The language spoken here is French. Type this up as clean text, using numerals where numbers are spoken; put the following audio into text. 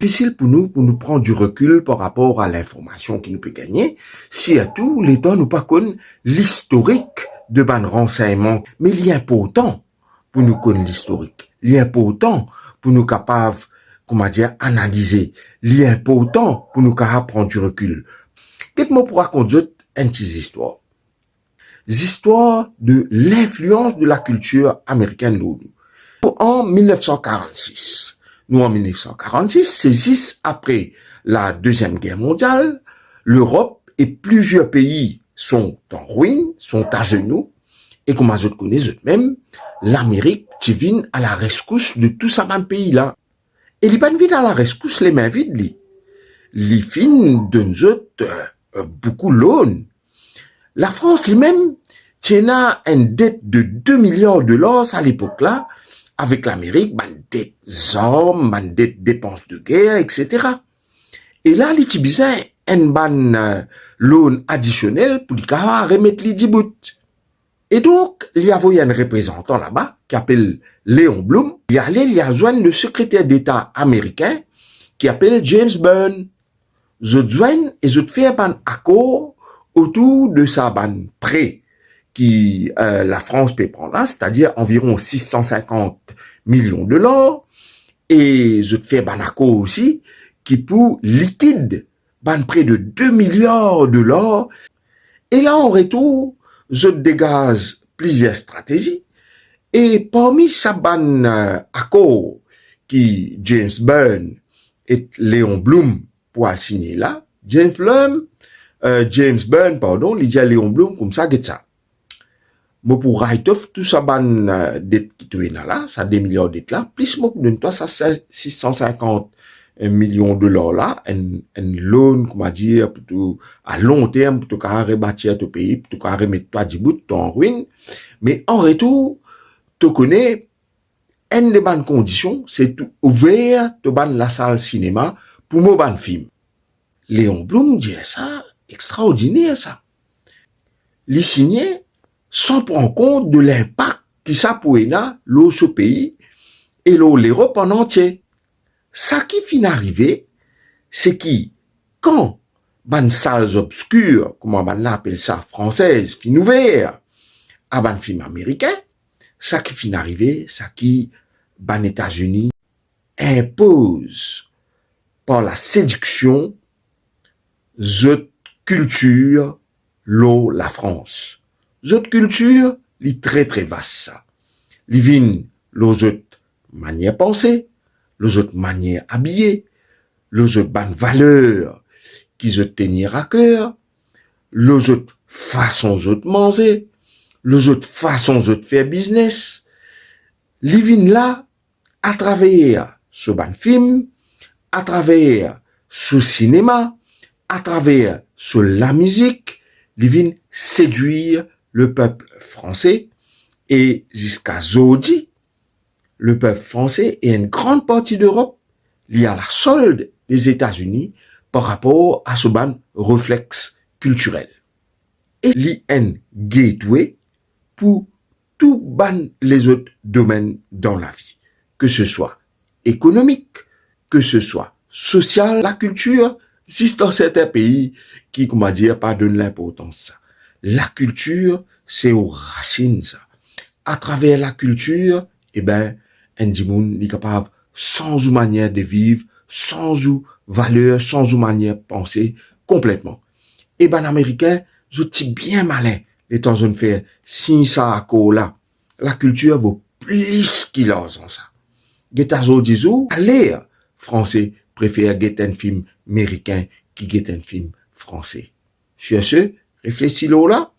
Difficile pour nous prendre du recul par rapport à l'information qui nous peut gagner, si à tout, l'État nous pas connaît l'historique de ban renseignements, mais il est important pour nous connaître l'historique. Il est important pour nous capables, analyser. Il est important pour nous capables prendre du recul. Qu'est-ce pour raconter une petite histoire? L'histoire de l'influence de la culture américaine en 1946. Nous, en 1946, c'est juste après la Deuxième Guerre mondiale, l'Europe et plusieurs pays sont en ruine, sont à genoux, et comme vous connaissez même, l'Amérique qui vient à la rescousse de tout ça dans le pays-là. Et il pas vient à la rescousse les mains vides, les fins donne beaucoup l'aune. La France lui-même tient une dette de 2 milliards de dollars à l'époque-là, avec l'Amérique, dette armes, dette dépenses de guerre, etc. Et là, il y a une loan additionnel pour remettre les 10 bouts. Et donc, il y avait un représentant là-bas qui s'appelle Léon Blum. Il y a joindre le secrétaire d'État américain qui s'appelle James Byrne. Je joignent et je fais un accord autour de sa prêt qui la France peut prendre là, c'est-à-dire environ 650 millions de dollars, et je te fais un accord aussi qui pour liquide près de 2 milliards de dollars, et là en retour je dégage plusieurs stratégies, et parmi ça accord qui James Byrne et Léon Blum pour signer là, James Byrne, il dit à Léon Blum comme ça, get ça. Moi, pour write off tout ça, dette qui te là, ça 2 milliards de là, plus moi, donne-toi ça 650 millions de dollars là, un loan, plutôt à long terme, pour te rebâtir ton pays, pour te remettre toi du bout, en ruine. Mais en retour, tu connais, une des bonnes conditions, c'est ouvrir la salle cinéma pour mon ban film. Léon Blum dit ça, extraordinaire ça. Il signait sans prendre compte de l'impact que ça pourrait avoir sur ce pays et l'Europe en entier. Ça qui finit arrivé, c'est qui, quand ban salles obscures, comment on appelle ça, françaises, fin ouvert, à ban film américain, ça qui finit arrivé, ça qui, ban États-Unis, impose par la séduction, cette culture, la France. Cette culture, est très très vaste ça. Li vin les autres manières penser, les autres manières habiller, les autres bonnes valeurs qui se tenir à cœur, les autres façons de manger, les autres façons de faire business. Li vin là à travers ce ban film, à travers ce cinéma, à travers ce la musique, li vin séduire le peuple français et jusqu'à aujourd'hui, le peuple français et une grande partie d'Europe liée à la solde des États-Unis par rapport à ce ban réflexe culturel. Et l'IN gateway pour tout ban les autres domaines dans la vie, que ce soit économique, que ce soit social, la culture, si dans certains pays qui, pas donne l'importance ça. La culture, c'est aux racines, ça. À travers la culture, un dimoun est capable, sans ou manière de vivre, sans ou valeur, sans ou manière de penser, complètement. Américain, je suis bien malin, les temps de faire, si ça à là, la culture vaut plus qu'il a en ça. Getazo disou, allez, français préfère guetter un film américain qui guette un film français. Sur ce, réfléchis-le là.